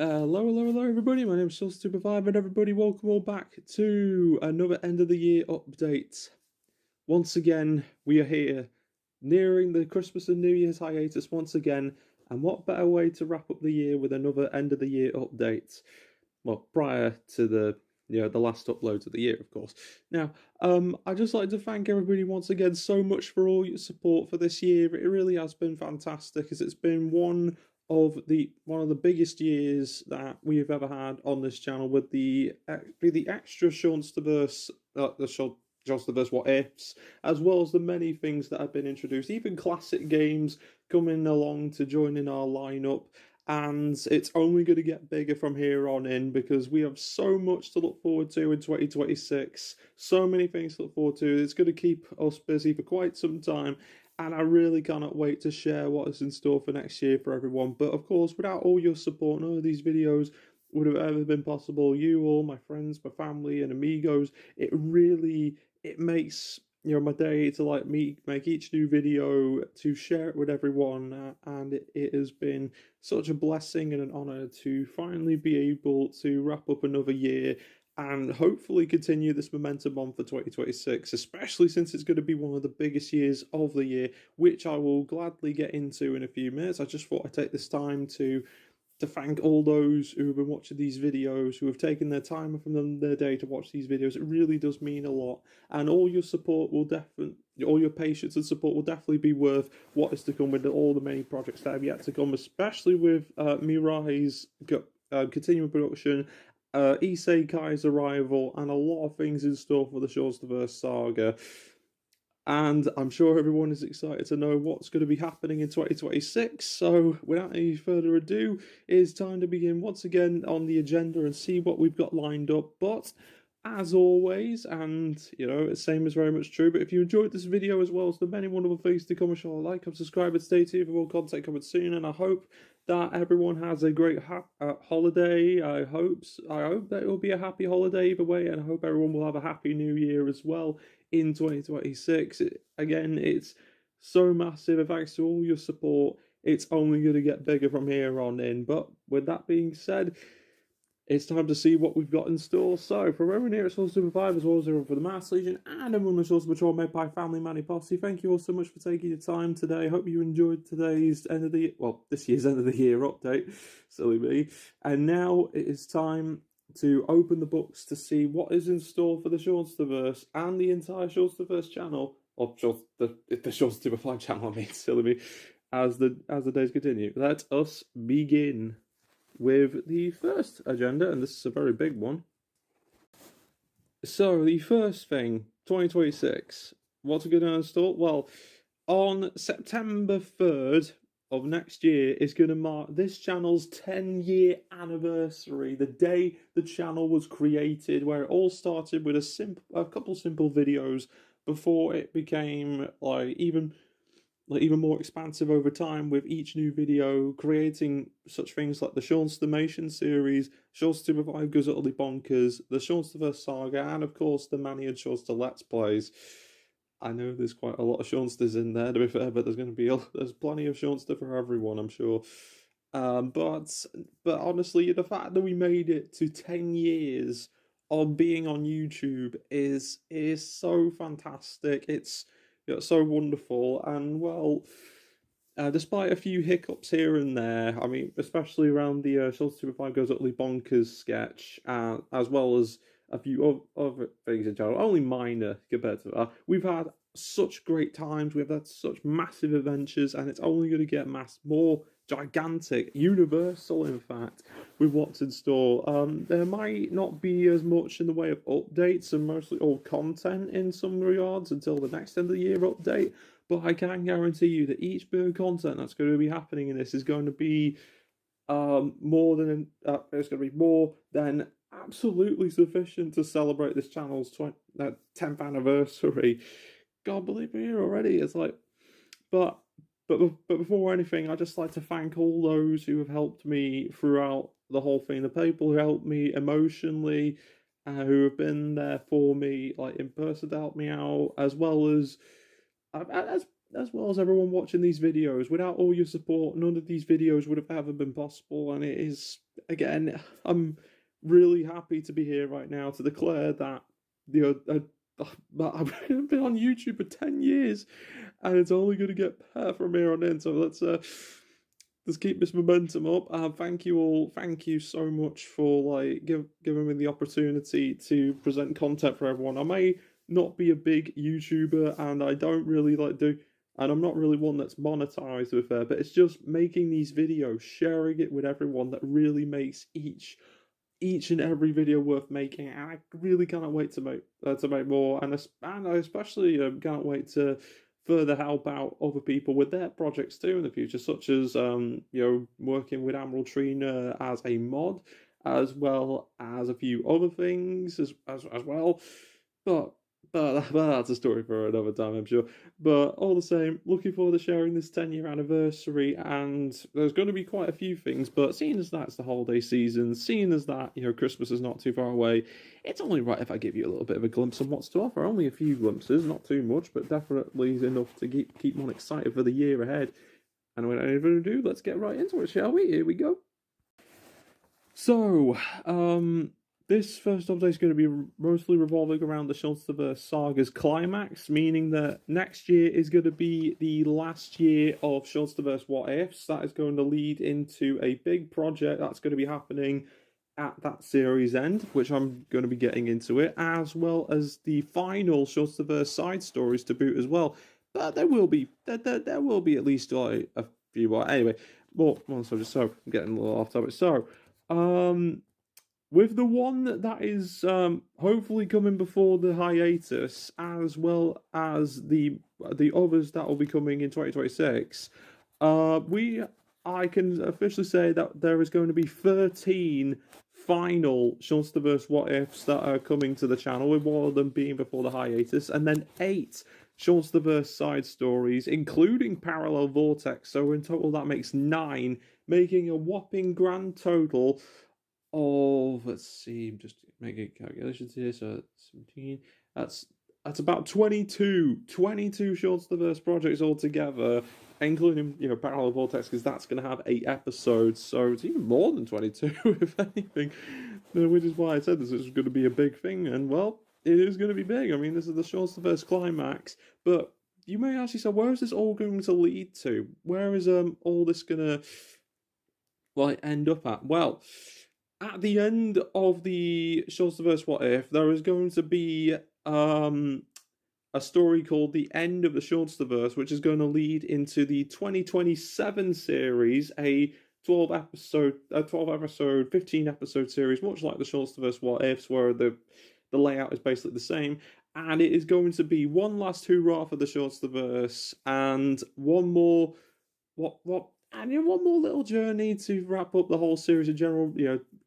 Hello, everybody. My name is Seanster 2.5, and everybody, welcome all back to another end of the year update. Once again, we are here, nearing the Christmas and New Year's hiatus once again, and what better way to wrap up the year with another end of the year update? Well, prior to the last uploads of the year, of course. Now, I'd just like to thank everybody once again so much for all your support for this year. It really has been fantastic, as it's been one of the biggest years that we've ever had on this channel, with the extra Seansterverse, Seansterverse what ifs, as well as the many things that have been introduced, even classic games coming along to join in our lineup. And it's only going to get bigger from here on in, because we have so much to look forward to in 2026. So many things to look forward to. It's going to keep us busy for quite some time, and I really cannot wait to share what is in store for next year for everyone. But of course, without all your support, none of these videos would have ever been possible. You all, my friends, my family, and amigos, it makes my day to make each new video, to share it with everyone, and it has been such a blessing and an honor to finally be able to wrap up another year and hopefully continue this momentum on for 2026, especially since it's going to be one of the biggest years of the year, which I will gladly get into in a few minutes. I just thought I'd take this time to thank all those who have been watching these videos, who have taken their time from their day to watch these videos. It really does mean a lot, and all your support will all your patience and support will definitely be worth what is to come with all the many projects that have yet to come, especially with MIRAI's continuing production, Isekai's arrival, and a lot of things in store for the Seansterverse Saga. And I'm sure everyone is excited to know what's going to be happening in 2026. So, without any further ado, it's time to begin once again on the agenda and see what we've got lined up. But as always, and same is very much true, but if you enjoyed this video as well as the many wonderful things to come, sure like and subscribe and stay tuned for more content coming soon. And I hope that everyone has a great holiday. I hope that it will be a happy holiday either way, and I hope everyone will have a happy new year as well in 2026. Again, it's so massive, and thanks to all your support, it's only going to get bigger from here on in. But with that being said, it's time to see what we've got in store. So, from everyone here at Seanster 2.5, as well as everyone for the Mass Legion and everyone the Seanster Patrol made by Family Manny Posse, thank you all so much for taking your time today. I hope you enjoyed today's this year's end of the year update. Silly me. And now it is time to open the books to see what is in store for the Seansterverse and the entire Seansterverse channel, or the Seanster 2.5 channel, I mean, silly me, as the days continue. Let us begin with the first agenda, and this is a very big one. So, the first thing, 2026. What's going to install? Well, on September 3rd of next year is going to mark this channel's 10-year anniversary, the day the channel was created, where it all started with a couple simple videos before it became even more expansive over time, with each new video creating such things like the Seanstermations series, Seanster 2.5 Goes Utterly Bonkers, the Seansterverse Saga, and of course the Manny and Seanster Let's Plays. I know there's quite a lot of Seansters in there, to be fair, but there's plenty of Seanster for everyone, I'm sure. But honestly, the fact that we made it to 10 years of being on YouTube is so fantastic. It's so wonderful, and well, despite a few hiccups here and there, I mean, especially around the Seanster 2.5 Goes Utterly Bonkers sketch, as well as a few other things in general, only minor compared to that, we've had such great times, we've had such massive adventures, and it's only going to get more gigantic, universal, in fact, with what's in store. There might not be as much in the way of updates and mostly all content in some regards until the next end of the year update, but I can guarantee you that each bit of content that's going to be happening in this is going to be more than absolutely sufficient to celebrate this channel's 10th anniversary. God, believe me, here already. It's like, but before anything, I'd just like to thank all those who have helped me throughout the whole thing. The people who helped me emotionally, who have been there for me, like in person, to help me out, as well as as well as everyone watching these videos. Without all your support, none of these videos would have ever been possible. And it is, again, I'm really happy to be here right now to declare that I've been on YouTube for 10 years, and it's only going to get better from here on in. So let's keep this momentum up. Thank you all. Thank you so much for giving me the opportunity to present content for everyone. I may not be a big YouTuber, and I don't really and I'm not really one that's monetized with it, but it's just making these videos, sharing it with everyone that really makes each and every video worth making. And I really cannot wait to make more, and I especially can't wait to further help out other people with their projects too in the future, such as working with Emerald Trina as a mod, as well as a few other things as well. But that's a story for another time, I'm sure. But all the same, looking forward to sharing this 10-year anniversary, and there's going to be quite a few things, but seeing as that's the holiday season, seeing as that, Christmas is not too far away, it's only right if I give you a little bit of a glimpse on what's to offer. Only a few glimpses, not too much, but definitely enough to keep one excited for the year ahead. And without any further ado, let's get right into it, shall we? Here we go. So, this first update is going to be mostly revolving around the Seansterverse Saga's climax, meaning that next year is going to be the last year of Seansterverse What Ifs. That is going to lead into a big project that's going to be happening at that series end, which I'm going to be getting into it, as well as the final Seansterverse side stories to boot as well. But there will be at least a few more. Anyway, more subject. So I'm getting a little off topic. So, with the one that is hopefully coming before the hiatus, as well as the others that will be coming in 2026, I can officially say that there is going to be 13 final Seansterverse What Ifs that are coming to the channel, with one of them being before the hiatus, and then 8 Seansterverse side stories, including Parallel Vortex. So in total, that makes 9, making a whopping grand total of, let's see, I'm just making calculations here, so 17, that's about 22 Seansterverse projects altogether, including, Parallel Vortex, because that's going to have 8 episodes, so it's even more than 22, if anything, which is why I said this is going to be a big thing, and, well, it is going to be big. I mean, this is the Seansterverse climax, but you may ask yourself, where is this all going to lead to? Where is all this going to, end up at? Well, at the end of the Seansterverse What If, there is going to be a story called The End of the Seansterverse, which is going to lead into the 2027 series, a 12 episode, 15 episode series, much like the Seansterverse What Ifs, where the layout is basically the same. And it is going to be one last hurrah for the Seansterverse, and one more one more little journey to wrap up the whole series in general,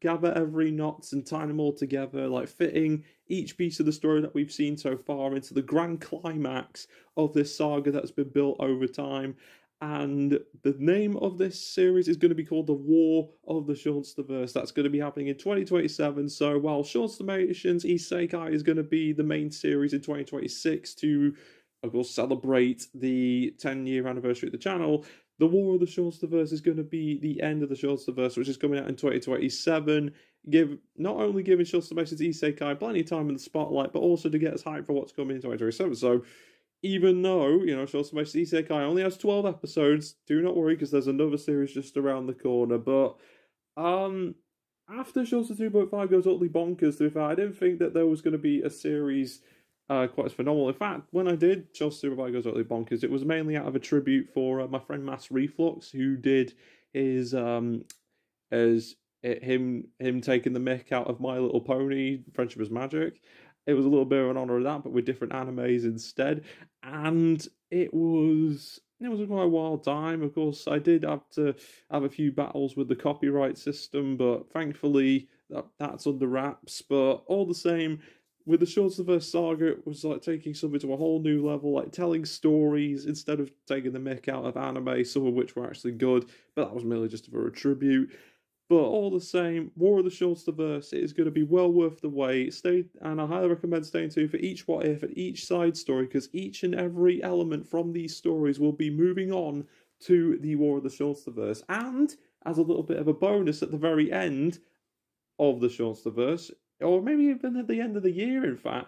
gather every knots and tie them all together, like fitting each piece of the story that we've seen so far into the grand climax of this saga that's been built over time. And the name of this series is going to be called The War of the Seansterverse. That's going to be happening in 2027. So while Seanstermations Isekai is going to be the main series in 2026 to, of course, celebrate the 10-year anniversary of the channel, The War of the Seansterverse is going to be the end of the Seansterverse, which is coming out in 2027. Not only giving Seanstermations Isekai plenty of time in the spotlight, but also to get us hyped for what's coming in 2027. So, even though, Seanstermations Isekai only has 12 episodes, do not worry, because there's another series just around the corner. But, after Seanster 2.5 goes utterly bonkers, to be fair, I didn't think that there was going to be a series quite as phenomenal. In fact, when I did Seanster 2.5 goes utterly bonkers, it was mainly out of a tribute for my friend Mass Reflux, who did his him taking the mick out of My Little Pony, Friendship is Magic. It was a little bit of an honor of that, but with different animes instead. And it was quite a wild time. Of course, I did have to have a few battles with the copyright system, but thankfully that's under wraps. But all the same, with the Seansterverse Saga, it was like taking something to a whole new level, like telling stories instead of taking the mick out of anime, some of which were actually good, but that was merely just for a tribute. But all the same, War of the Seansterverse is going to be well worth the wait. And I highly recommend staying tuned for each what if and each side story, because each and every element from these stories will be moving on to the War of the Seansterverse. And as a little bit of a bonus at the very end of the Seansterverse, or maybe even at the end of the year, in fact,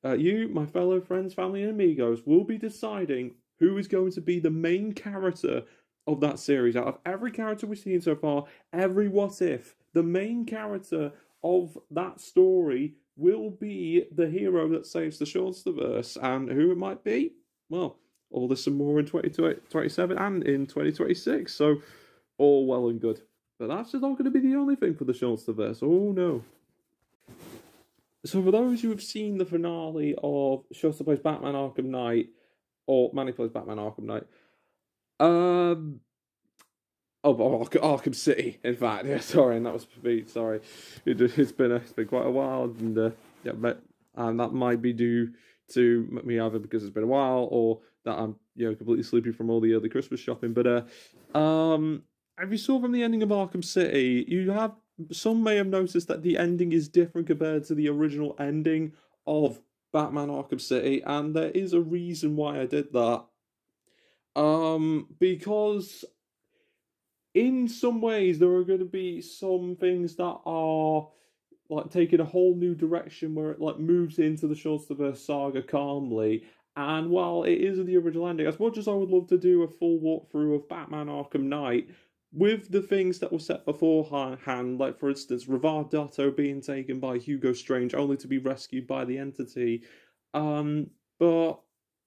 you, my fellow friends, family, and amigos, will be deciding who is going to be the main character of that series. Out of every character we've seen so far, every what if, the main character of that story will be the hero that saves the Seansterverse. And who it might be, well, all this and more in 2027 and in 2026. So, all well and good. But that's just not going to be the only thing for the Seansterverse. Oh no. So for those who have seen the finale of Seanster Plays Batman Arkham Knight, or Manny Plays Batman Arkham Knight, Arkham City, in fact, yeah, sorry, and that was for me, sorry. It's been quite a while, and and that might be due to me either because it's been a while, or that I'm, completely sleepy from all the early Christmas shopping, but, if you saw from the ending of Arkham City, some may have noticed that the ending is different compared to the original ending of Batman Arkham City, and there is a reason why I did that. Because in some ways there are going to be some things that are like taking a whole new direction where it like moves into the Seansterverse Saga calmly. And while it is the original ending, as much as I would love to do a full walkthrough of Batman Arkham Knight, with the things that were set beforehand, like for instance, Rivardotto being taken by Hugo Strange only to be rescued by the Entity. But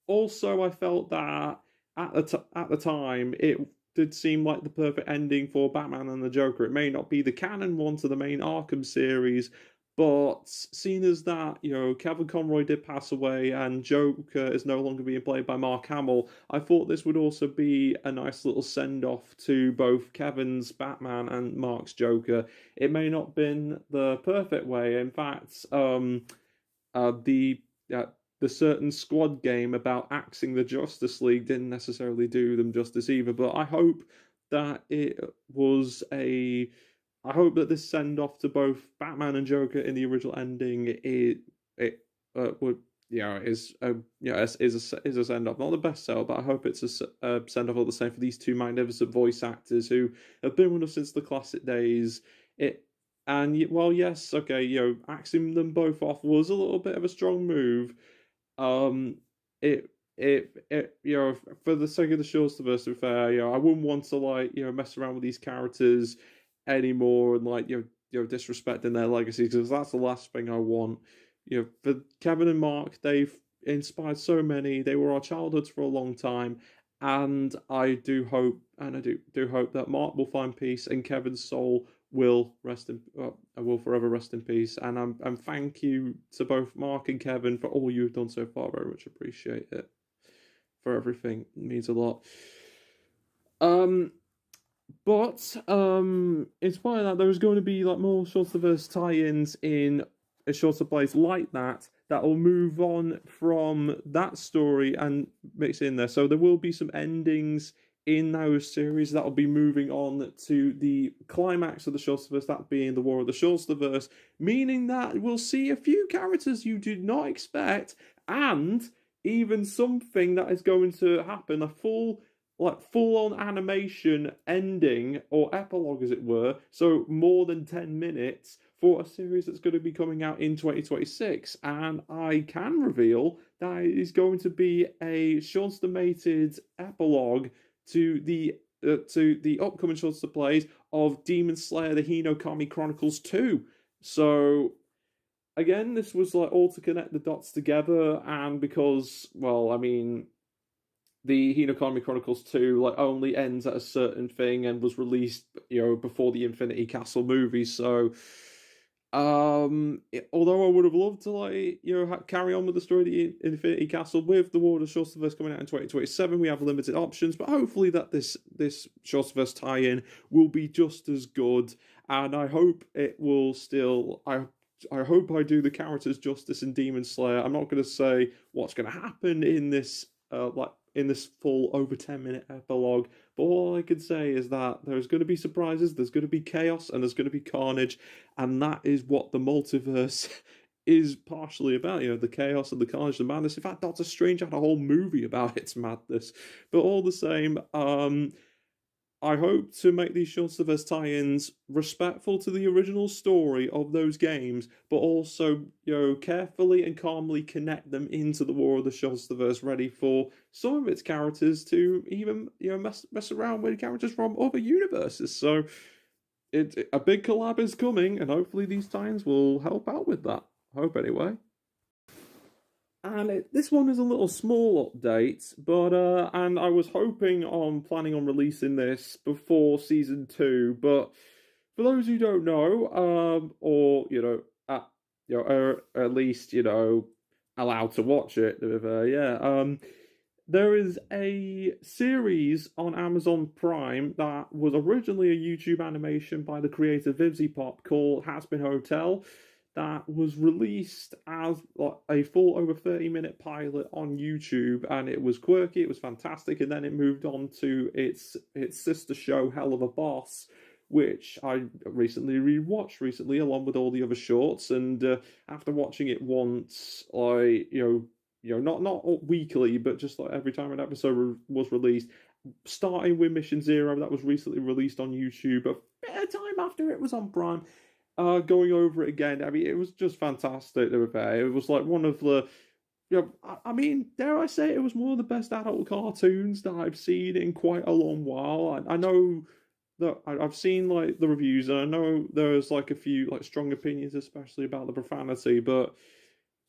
also I felt that at the time it did seem like the perfect ending for Batman and the Joker. It may not be the canon one to the main Arkham series, but seeing as that, Kevin Conroy did pass away and Joker is no longer being played by Mark Hamill, I thought this would also be a nice little send-off to both Kevin's Batman and Mark's Joker. It may not have been the perfect way. In fact, the certain squad game about axing the Justice League didn't necessarily do them justice either, but I hope that I hope that this send off to both Batman and Joker in the original ending is a send off. Not the best sell, but I hope it's a send off all the same for these two magnificent voice actors who have been with us since the classic days. Yes, okay, axing them both off was a little bit of a strong move. It for the sake of the Seansterverse, to be fair, I wouldn't want to mess around with these characters anymore and disrespecting their legacy, because that's the last thing I want. For Kevin and Mark, they've inspired so many. They were our childhoods for a long time, and I do hope that Mark will find peace and Kevin's soul will forever rest in peace. And I'm thank you to both Mark and Kevin for all you've done so far. Very much appreciate it. For everything, it means a lot. But in spite of that, there is going to be more Seansterverse tie-ins in a Seanster Plays like that will move on from that story and mix in there. So there will be some endings in those series that will be moving on to the climax of the Seansterverse, that being the War of the Seansterverse, meaning that we'll see a few characters you did not expect, and even something that is going to happen, a full-on animation ending, or epilogue as it were, so more than 10 minutes, for a series that's going to be coming out in 2026. And I can reveal that it is going to be a Seanstermated epilogue to the upcoming Seanster Plays of Demon Slayer: The Hinokami Chronicles 2. So again, this was all to connect the dots together, and because, the Hinokami Chronicles 2 only ends at a certain thing and was released before the Infinity Castle movie. So although I would have loved to carry on with the story of the Infinity Castle, with the War of the Seansterverse coming out in 2027, we have limited options, but hopefully that this Seansterverse tie-in will be just as good, and I hope it will still. I hope I do the characters justice in Demon Slayer. I'm not going to say what's going to happen in this in this full over 10-minute epilogue. But all I can say is that there's going to be surprises, there's going to be chaos, and there's going to be carnage, and that is what the multiverse is partially about. You know, the chaos and the carnage, the madness. In fact, Doctor Strange had a whole movie about its madness. But all the same, I hope to make these Seansterverse tie-ins respectful to the original story of those games, but also, you know, carefully and calmly connect them into the War of the Seansterverse, ready for some of its characters to even, you know, mess around with characters from other universes. So a big collab is coming, and hopefully these tie-ins will help out with that. I hope anyway. And this one is a little small update, but and I was planning on releasing this before season 2. But for those who don't know, or are at least allowed to watch it, there is a series on Amazon Prime that was originally a YouTube animation by the creator Vivzy Pop called Has Been Hotel, that was released as like a full over 30-minute pilot on YouTube, and it was quirky, it was fantastic, and then it moved on to its sister show Hell of a Boss, which I recently rewatched along with all the other shorts. And after watching it once, not weekly, but just like every time an episode was released, starting with Mission Zero that was recently released on YouTube a bit of time after it was on Prime. Going over it again, I mean, it was just fantastic. It was like one of the, I mean, dare I say, it was one of the best adult cartoons that I've seen in quite a long while. I know that I've seen like the reviews, and I know there's like a few like strong opinions, especially about the profanity. But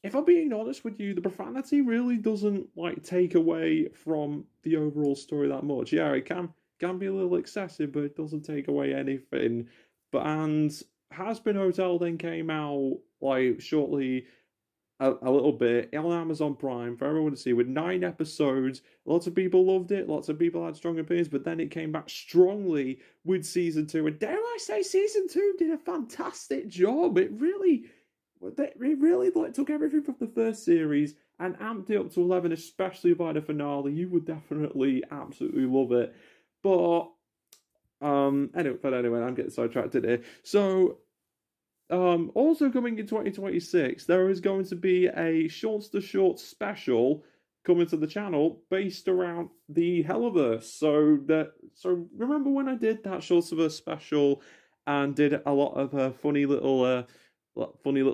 if I'm being honest with you, the profanity really doesn't like take away from the overall story that much. Yeah, it can be a little excessive, but it doesn't take away anything. And Has Been Hotel then came out like shortly a little bit on Amazon Prime for everyone to see, with 9 episodes. Lots of people loved it, lots of people had strong opinions, but then it came back strongly with season 2, and dare I say, season 2 did a fantastic job. It really like took everything from the first series and amped it up to 11, especially by the finale. You would definitely absolutely love it. But anyway, I'm getting sidetracked here. So, also coming in 2026, there is going to be a Seanster Short special coming to the channel based around the Helliverse. So remember when I did that Seansterverse special and did a lot of funny little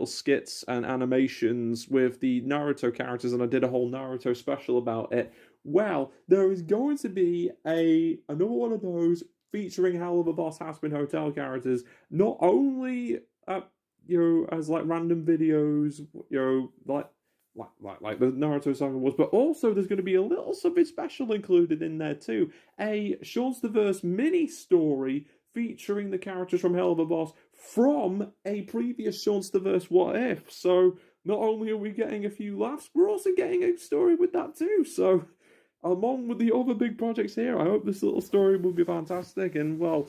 skits and animations with the Naruto characters, and I did a whole Naruto special about it. Well, there is going to be another one of those featuring Hell of a Boss Has Been Hotel characters, not only as like random videos, like the Naruto Saga was, but also there's going to be a little something special included in there too. A Seansterverse mini story featuring the characters from Hell of a Boss from a previous Seansterverse What If. So not only are we getting a few laughs, we're also getting a story with that too. So along with the other big projects here, I hope this little story will be fantastic. And well,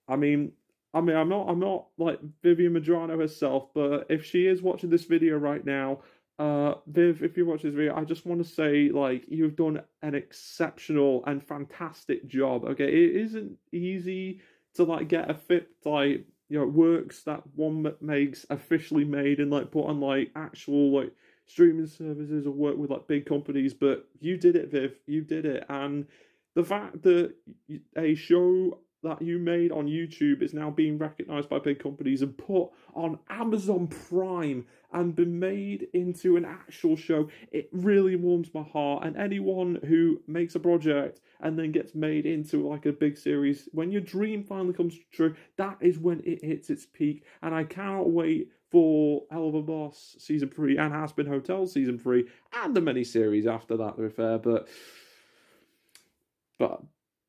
I'm not like Vivian Madrano herself, but if she is watching this video right now, Viv, if you watch this video, I just want to say, like, you've done an exceptional and fantastic job. Okay, it isn't easy to like get a fit like works that one makes officially made and like put on like actual like streaming services or work with like big companies, but you did it, Viv. You did it. And the fact that a show that you made on YouTube is now being recognized by big companies and put on Amazon Prime and been made into an actual show, it really warms my heart. And anyone who makes a project and then gets made into like a big series, when your dream finally comes true, that is when it hits its peak. And I cannot wait for Hell of a Boss season 3 and Has Been Hotel season 3 and the mini series after that, to be fair. But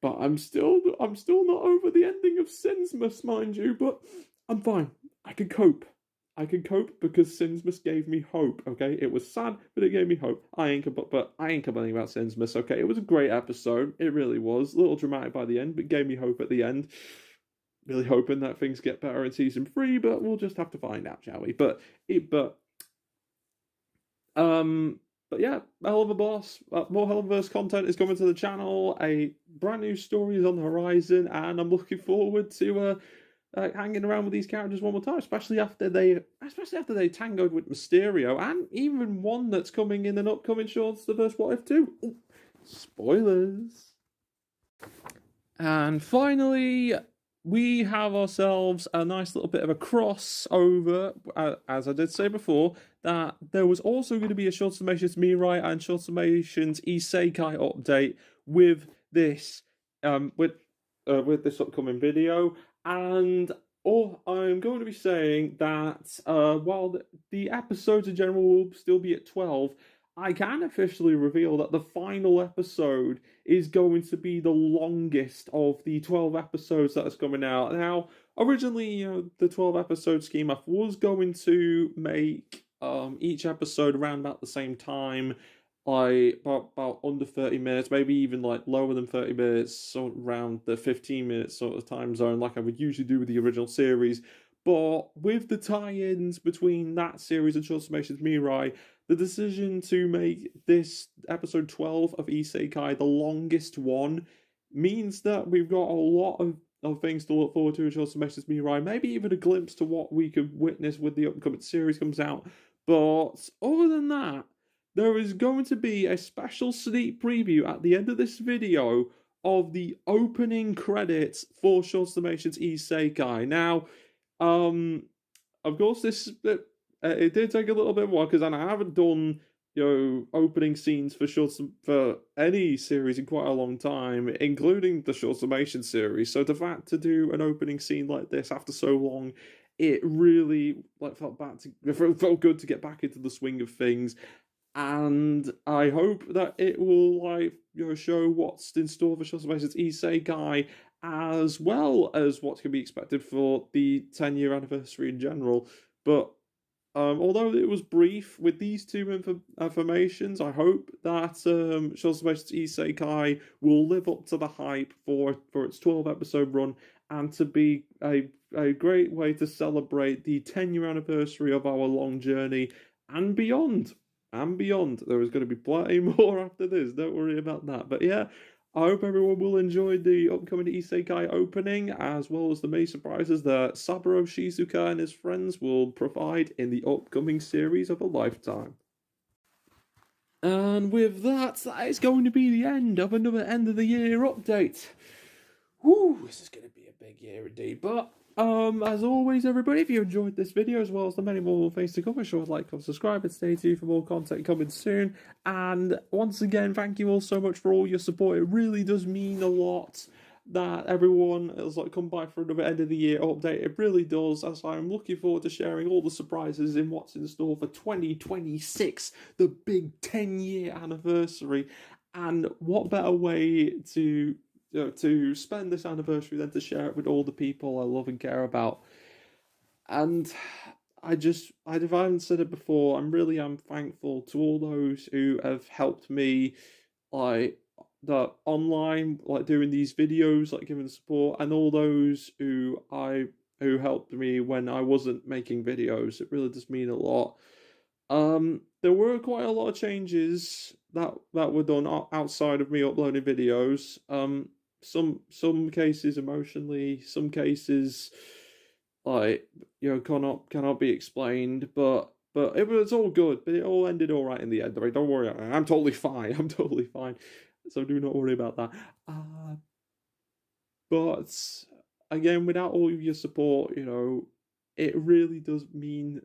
I'm still not over the ending of Sinsmas, mind you. But I'm fine. I can cope. Because Sinsmas gave me hope. Okay, it was sad, but it gave me hope. I ain't complaining about Sinsmas. Okay, it was a great episode. It really was. A little dramatic by the end, but gave me hope at the end. Really hoping that things get better in season 3, but we'll just have to find out, shall we? But yeah, hell of a boss. More Hellverse content is coming to the channel. A brand new story is on the horizon, and I'm looking forward to hanging around with these characters one more time, especially after they tangoed with Mysterio, and even one that's coming in an upcoming Seansterverse What If 2. Ooh, spoilers. And finally, we have ourselves a nice little bit of a crossover, as I did say before, that there was also going to be a Seanstermations MIRAI and Seanstermations Isekai update with this with this upcoming video. And I'm going to be saying that while the episodes in general will still be at 12, I can officially reveal that the final episode is going to be the longest of the 12 episodes that's coming out. Now, originally, the 12 episode scheme was going to make each episode around about the same time, like about under 30 minutes, maybe even like lower than 30 minutes, so around the 15 minutes sort of time zone, like I would usually do with the original series. But with the tie-ins between that series and Seanstermations MIRAI, the decision to make this episode 12 of Isekai the longest one means that we've got a lot of things to look forward to in Seanstermations MIRAI, maybe even a glimpse to what we could witness when the upcoming series comes out. But other than that, there is going to be a special sneak preview at the end of this video of the opening credits for Seanstermations Isekai. Now, of course, it did take a little bit more because I haven't done opening scenes for any series in quite a long time, including the Seanstermations series. So the fact to do an opening scene like this after so long, it really felt good to get back into the swing of things. And I hope that it will show what's in store for Seanstermations Isekai, as well as what can be expected for the 10-year anniversary in general. But although it was brief with these two informations, I hope that Seanstermations Isekai will live up to the hype for its 12-episode run, and to be a great way to celebrate the 10-year anniversary of our long journey and beyond. And beyond. There is going to be plenty more after this, don't worry about that. But yeah, I hope everyone will enjoy the upcoming Isekai opening, as well as the many surprises that Saburo Shizuka and his friends will provide in the upcoming series of a lifetime. And with that is going to be the end of another end of the year update. Whew, this is going to be a big year indeed. But as always, everybody, if you enjoyed this video, as well as the many more things to come, be sure to like, comment, subscribe, and stay tuned for more content coming soon. And once again, thank you all so much for all your support. It really does mean a lot that everyone has come by for another end of the year update. It really does, as I'm looking forward to sharing all the surprises in what's in store for 2026, the big 10-year anniversary. And what better way to spend this anniversary than to share it with all the people I love and care about. And I haven't said it before, I'm thankful to all those who have helped me the online, doing these videos, giving support, and all those who helped me when I wasn't making videos. It really does mean a lot. There were quite a lot of changes that were done outside of me uploading videos. Some cases emotionally, some cases cannot be explained, but it was all good. But it all ended all right in the end. I mean, don't worry, I'm totally fine. I'm totally fine. So do not worry about that. But again, without all of your support, it really does mean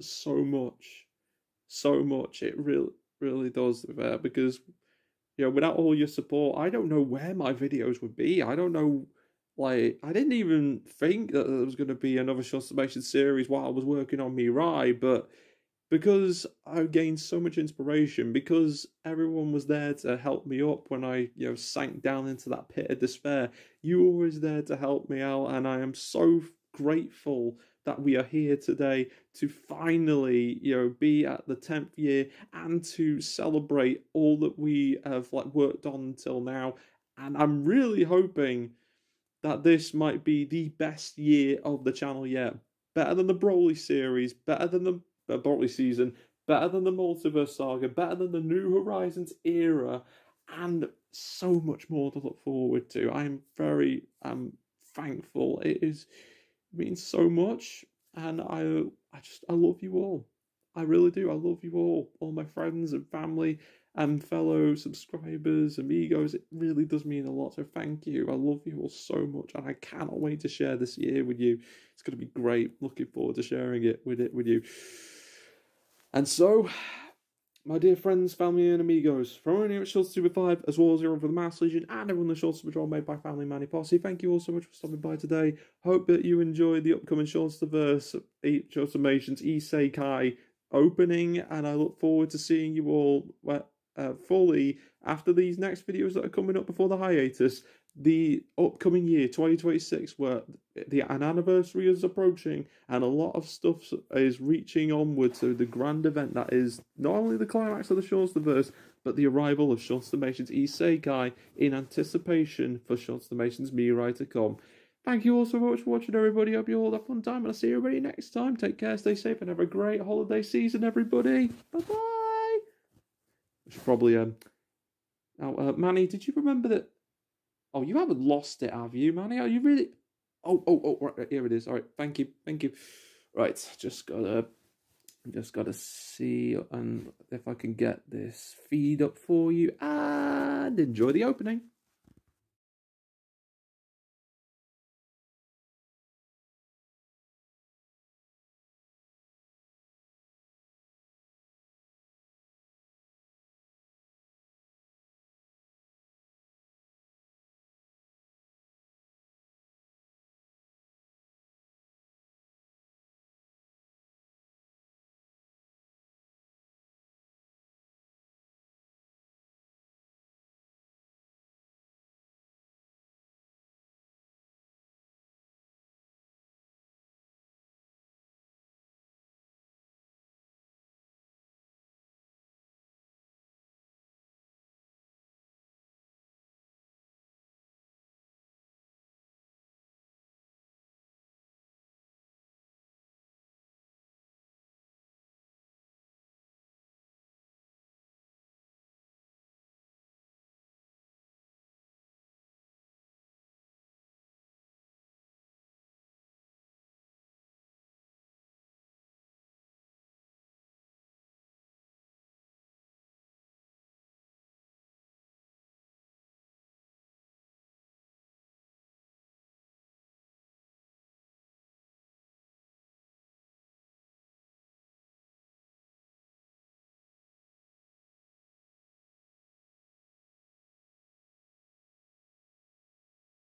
so much. So much. It really does, because without all your support, I don't know where my videos would be. I don't know, I didn't even think that there was going to be another Seanstermations series while I was working on MIRAI, but because I gained so much inspiration, because everyone was there to help me up when I, sank down into that pit of despair, you were always there to help me out, and I am so grateful that we are here today to finally, be at the 10th year and to celebrate all that we have worked on until now. And I'm really hoping that this might be the best year of the channel yet. Better than the Broly series, better than the Broly season, better than the Multiverse Saga, better than the New Horizons era, and so much more to look forward to. I'm very thankful. It means so much, and I love you all. I really do. I love you all my friends and family and fellow subscribers, amigos. It really does mean a lot. So thank you. I love you all so much, and I cannot wait to share this year with you. It's going to be great. Looking forward to sharing it with you. And so, my dear friends, family, and amigos, from everyone here at Seanster 2.5, as well as everyone from the Mass Legion and everyone the Seanster Patrol made by Family Manny Posse, thank you all so much for stopping by today. Hope that you enjoyed the upcoming Seansterverse Seanstermations Isekai opening, and I look forward to seeing you all fully after these next videos that are coming up before the hiatus. The upcoming year 2026, where an anniversary is approaching and a lot of stuff is reaching onward to the grand event that is not only the climax of the Seansterverse, but the arrival of Seanstermations Isekai in anticipation for Seanstermations MIRAI to come. Thank you all so much for watching, everybody. Hope you all have a fun time, and I'll see everybody next time. Take care, stay safe, and have a great holiday season, everybody. Bye-bye. I should probably, Manny, did you remember that? Oh, you haven't lost it, have you, Manny? Are you really? Oh, right, here it is. All right, thank you. Right, just gotta see and if I can get this feed up for you and enjoy the opening.